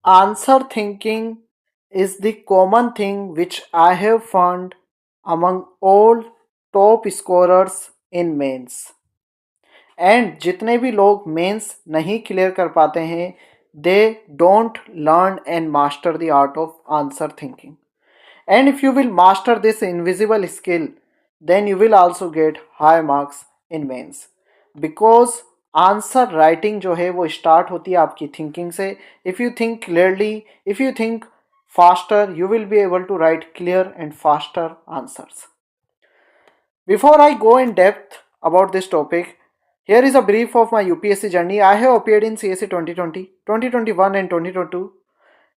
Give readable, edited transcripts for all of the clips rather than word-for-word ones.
Answer thinking is the common thing which I have found among all top scorers in mains. And जितने भी लोग mains नहीं clear कर पाते हैं they don't learn and master the art of answer thinking. And if you will master this invisible skill then you will also get high marks in mains because answer writing जो है वो start होती है आपकी thinking से. If you think clearly, if you think faster, you will be able to write clear and faster answers. Before I go in depth about this topic, here is a brief of my UPSC journey. I have appeared in CSE 2020, 2021 and 2022.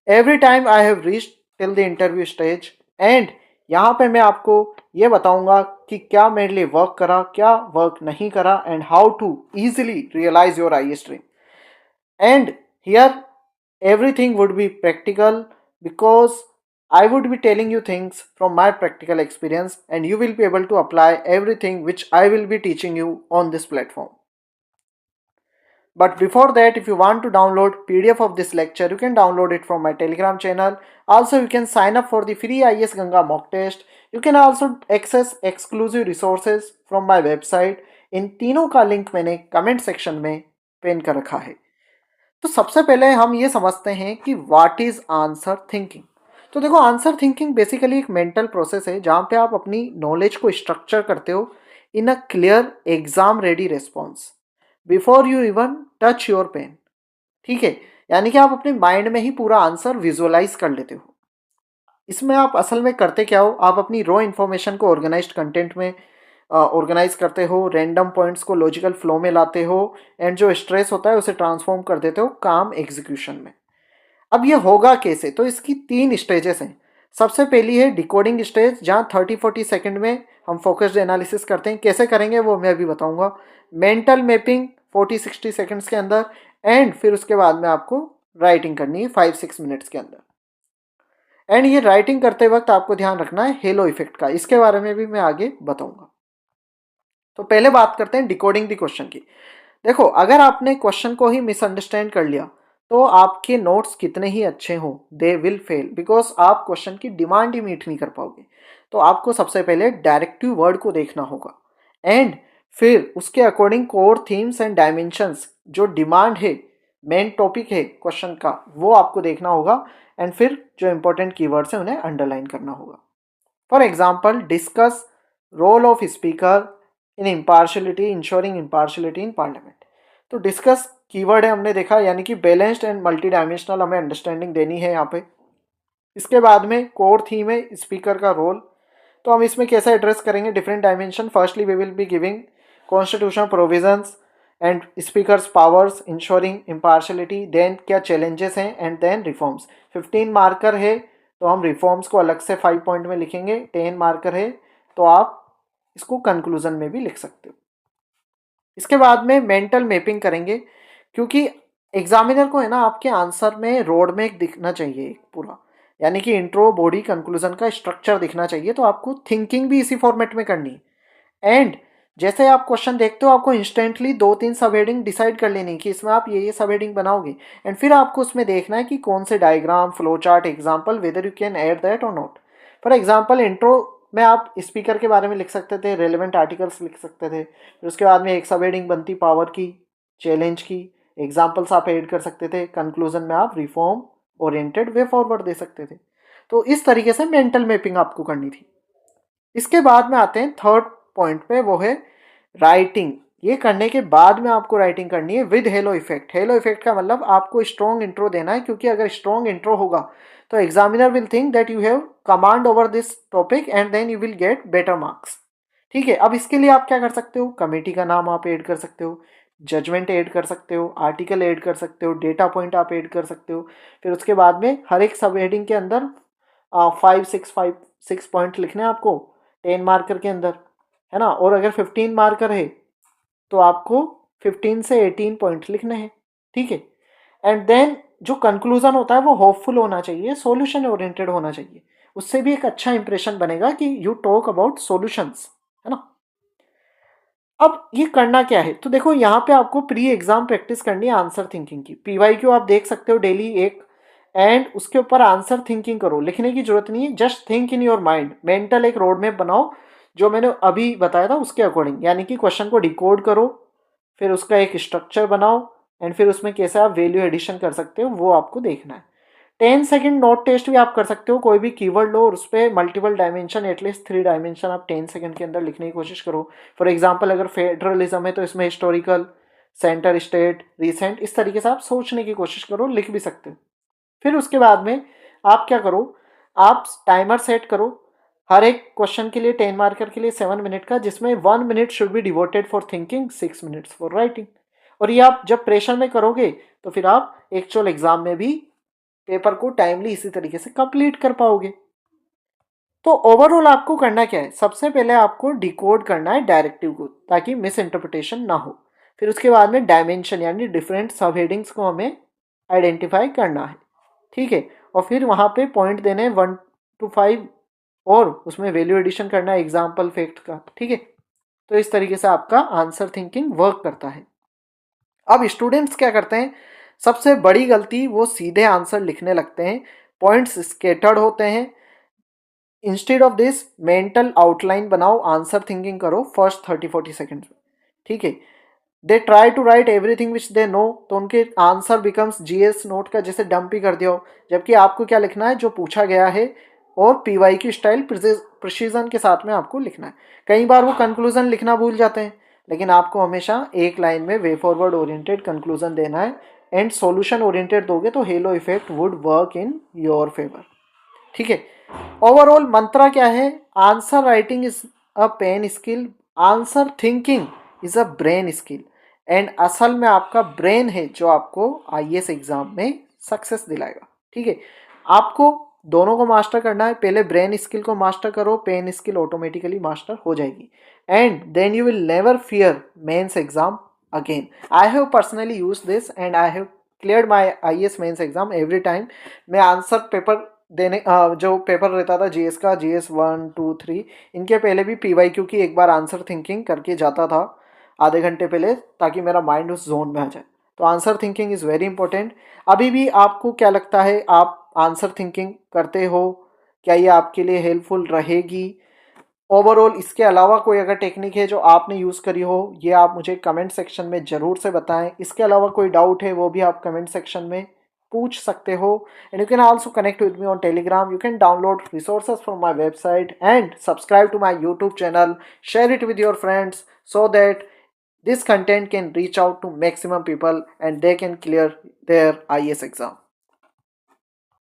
Every time I have reached till the interview stage and यहाँ पे मैं आपको ये बताऊंगा कि क्या मेरे लिए वर्क करा, क्या वर्क नहीं करा and how to easily realize your IAS dream. And here everything would be practical because I would be telling you things from my practical experience and you will be able to apply everything which I will be teaching you on this platform. But before that, if you want to download PDF of this lecture, you can download it from my Telegram channel. Also, you can sign up for the free IAS Ganga mock test. You can also access exclusive resources from my website. इन तीनों का link मैंने comment section में pin कर रखा है. तो सबसे पहले हम ये समझते हैं कि व्हाट इज आंसर थिंकिंग. तो देखो, आंसर थिंकिंग बेसिकली एक मेंटल प्रोसेस है जहाँ पे आप अपनी नॉलेज को स्ट्रक्चर करते हो in a clear exam ready response before you even touch your pen. ठीक है, यानी कि आप अपने माइंड में ही पूरा आंसर विजुअलाइज कर लेते हो. इसमें आप असल में करते क्या हो, आप अपनी रॉ इन्फॉर्मेशन को ऑर्गेनाइज्ड कंटेंट में ऑर्गेनाइज करते हो, रैंडम पॉइंट्स को लॉजिकल फ्लो में लाते हो एंड जो स्ट्रेस होता है उसे ट्रांसफॉर्म कर देते हो काम एग्जीक्यूशन में. अब ये होगा कैसे, तो इसकी 3 स्टेजेस हैं. सबसे पहली है डिकोडिंग स्टेज, जहाँ 30-40 सेकंड में हम फोकस्ड एनालिसिस करते हैं. कैसे करेंगे वो मैं अभी बताऊंगा. मेंटल मैपिंग 40-60 सेकंड्स के अंदर एंड फिर उसके बाद में आपको राइटिंग करनी है 5-6 मिनट्स के अंदर. एंड ये राइटिंग करते वक्त आपको ध्यान रखना है हेलो इफेक्ट का, इसके बारे में भी मैं आगे बताऊंगा. तो पहले बात करते हैं डिकोडिंग द क्वेश्चन की. देखो, अगर आपने क्वेश्चन को ही मिसअंडरस्टैंड कर लिया तो आपके नोट्स कितने ही अच्छे हों दे विल फेल बिकॉज आप क्वेश्चन की डिमांड ही मीट नहीं कर पाओगे. तो आपको सबसे पहले डायरेक्टिव वर्ड को देखना होगा एंड फिर उसके according core themes and dimensions जो डिमांड है, मेन टॉपिक है क्वेश्चन का, वो आपको देखना होगा एंड फिर जो इंपॉर्टेंट कीवर्ड्स हैं उन्हें अंडरलाइन करना होगा. For example, discuss role of speaker in impartiality, ensuring impartiality in parliament. तो डिस्कस कीवर्ड है, हमने देखा, यानी कि बैलेंस्ड एंड मल्टी डायमेंशनल हमें अंडरस्टैंडिंग देनी है यहाँ पे. इसके बाद में कोर थीम है स्पीकर का रोल. तो हम इसमें कैसे एड्रेस करेंगे different dimension. Firstly we will be giving constitutional provisions and speakers powers, ensuring impartiality, then क्या चैलेंजेस हैं एंड देन रिफॉर्म्स. 15 मार्कर है तो हम रिफॉर्म्स को अलग से 5 पॉइंट में लिखेंगे. 10 मार्कर है तो आप इसको कंक्लूजन में भी लिख सकते हो. इसके बाद में मेंटल मैपिंग करेंगे क्योंकि एग्जामिनर को है ना आपके आंसर में रोड मैप दिखना चाहिए पूरा, यानी कि इंट्रो, बॉडी, कंक्लूजन का स्ट्रक्चर दिखना चाहिए. तो आपको थिंकिंग भी इसी फॉर्मेट में करनी है. एंड जैसे आप क्वेश्चन देखते हो आपको इंस्टेंटली 2-3 सब हेडिंग डिसाइड कर लेनी कि इसमें आप ये सब हेडिंग बनाओगे एंड फिर आपको उसमें देखना है कि कौन से diagram, flow chart, example, whether you can add that और नॉट. फॉर एग्जाम्पल, इंट्रो में आप स्पीकर के बारे में लिख सकते थे, रेलिवेंट आर्टिकल्स लिख सकते थे. फिर उसके बाद में एक सब हेडिंग बनती पावर की, चैलेंज की, एग्जाम्पल्स आप ऐड कर सकते थे. कंक्लूजन में आप रिफॉर्म ओरिएंटेड वे फॉरवर्ड दे सकते थे. तो इस तरीके से मेंटल मैपिंग आपको करनी थी. इसके बाद में आते हैं थर्ड पॉइंट पे, वो है राइटिंग. ये करने के बाद में आपको राइटिंग करनी है with hello effect. Hello effect का मतलब आपको स्ट्रॉन्ग इंट्रो देना है, क्योंकि अगर स्ट्रॉन्ग इंट्रो होगा तो examiner will think that you have command over this topic and then you will get better marks. ठीक है, अब इसके लिए आप क्या कर सकते हो, कमेटी का नाम आप ऐड कर सकते हो, जजमेंट ऐड कर सकते हो, आर्टिकल ऐड कर सकते हो, डेटा पॉइंट आप ऐड कर सकते हो. फिर उसके बाद में हर एक सब हेडिंग के अंदर 5-6 पॉइंट लिखने हैं आपको 10 मार्कर के अंदर, है ना. और अगर 15 मार्कर है तो आपको 15 से 18 पॉइंट लिखने हैं. ठीक है, एंड देन जो कंक्लूजन होता है वो होपफुल होना चाहिए, सॉल्यूशन ओरिएंटेड होना चाहिए. उससे भी एक अच्छा इंप्रेशन बनेगा कि यू टॉक अबाउट सॉल्यूशंस, है ना. अब ये करना क्या है, तो देखो यहाँ पे आपको प्री एग्जाम प्रैक्टिस करनी है आंसर थिंकिंग की. पीवाईक्यू आप देख सकते हो डेली एक एंड उसके ऊपर आंसर थिंकिंग करो। लिखने की जरूरत नहीं है, just think in your mind, mental एक रोड मैप बनाओ जो मैंने अभी बताया था उसके अकॉर्डिंग, यानी कि क्वेश्चन को डिकोड करो, फिर उसका एक स्ट्रक्चर बनाओ एंड फिर उसमें कैसे आप वैल्यू एडिशन कर सकते हो वो आपको देखना है। 10 सेकेंड नोट टेस्ट भी आप कर सकते हो, कोई भी कीवर्ड लो और उस पर मल्टीपल डायमेंशन, एटलीस्ट 3 डायमेंशन आप 10 सेकेंड के अंदर लिखने की कोशिश करो। फॉर एग्जाम्पल अगर फेडरलिज्म है तो इसमें हिस्टोरिकल, सेंटर स्टेट, रिसेंट, इस तरीके से आप सोचने की कोशिश करो, लिख भी सकते हो। फिर उसके बाद में आप क्या करो, आप टाइमर सेट करो हर एक क्वेश्चन के लिए, 10 मार्कर के लिए 7 मिनट का, जिसमें 1 minute should be devoted for thinking, 6 minutes for writing. और ये आप जब प्रेशर में करोगे तो फिर आप एक्चुअल एग्जाम में भी पेपर को टाइमली इसी तरीके से कंप्लीट कर पाओगे। तो ओवरऑल आपको करना क्या है, सबसे पहले आपको डिकोड करना है डायरेक्टिव को ताकि मिस इंटरप्रिटेशन ना हो। फिर उसके बाद में डायमेंशन यानी डिफरेंट सब हेडिंग्स को हमें आइडेंटिफाई करना है, ठीक है। और फिर वहाँ पे पॉइंट देने हैं 1 to 5 और उसमें वैल्यू एडिशन करना है एग्जाम्पल फैक्ट का, ठीक है। तो इस तरीके से आपका आंसर थिंकिंग वर्क करता है। अब स्टूडेंट्स क्या करते हैं, सबसे बड़ी गलती, वो सीधे आंसर लिखने लगते हैं, पॉइंट्स स्केटर्ड होते हैं। Instead of this mental outline बनाओ, आंसर थिंकिंग करो फर्स्ट 30-40 सेकेंड में, ठीक है। They try to write everything which they know, तो उनके आंसर बिकम्स जीएस नोट का जैसे डंप ही कर दिया हो, जबकि आपको क्या लिखना है जो पूछा गया है, और पीवाई की स्टाइल प्रिसीजन के साथ में आपको लिखना है। कई बार वो कंक्लूजन लिखना भूल जाते हैं, लेकिन आपको हमेशा एक लाइन में वे फॉरवर्ड ओरिएंटेड कंक्लूजन देना है, एंड सॉल्यूशन ओरिएंटेड दोगे तो halo effect would work in your favour, ठीक है। ओवरऑल मंत्रा क्या है, answer writing is a pen skill, answer thinking is a brain skill, and असल में आपका ब्रेन है जो आपको आईएएस एग्जाम में सक्सेस दिलाएगा, ठीक है। आपको दोनों को मास्टर करना है, पहले ब्रेन स्किल को मास्टर करो, पेन स्किल ऑटोमेटिकली मास्टर हो जाएगी, and then you will never fear mains exam again. I have personally use this and I have cleared my IAS mains exam every time. मैं answer paper देने जो paper रहता था GS का, GS 1, 2, 3, इनके पहले भी पीवाईक्यू की एक बार आंसर थिंकिंग करके जाता था आधे घंटे पहले, ताकि मेरा माइंड उस जोन में आ जाए। तो answer thinking is very important. अभी भी आपको क्या लगता है, आप आंसर थिंकिंग करते हो, क्या ये आपके लिए हेल्पफुल रहेगी? ओवरऑल इसके अलावा कोई अगर टेक्निक है जो आपने यूज़ करी हो, ये आप मुझे कमेंट सेक्शन में ज़रूर से बताएं। इसके अलावा कोई डाउट है वो भी आप कमेंट सेक्शन में पूछ सकते हो, and you can also connect with me on Telegram. You can download resources from my website and subscribe to my YouTube channel. Share it with your friends so that this content can reach out to maximum people and they can clear their IAS exam.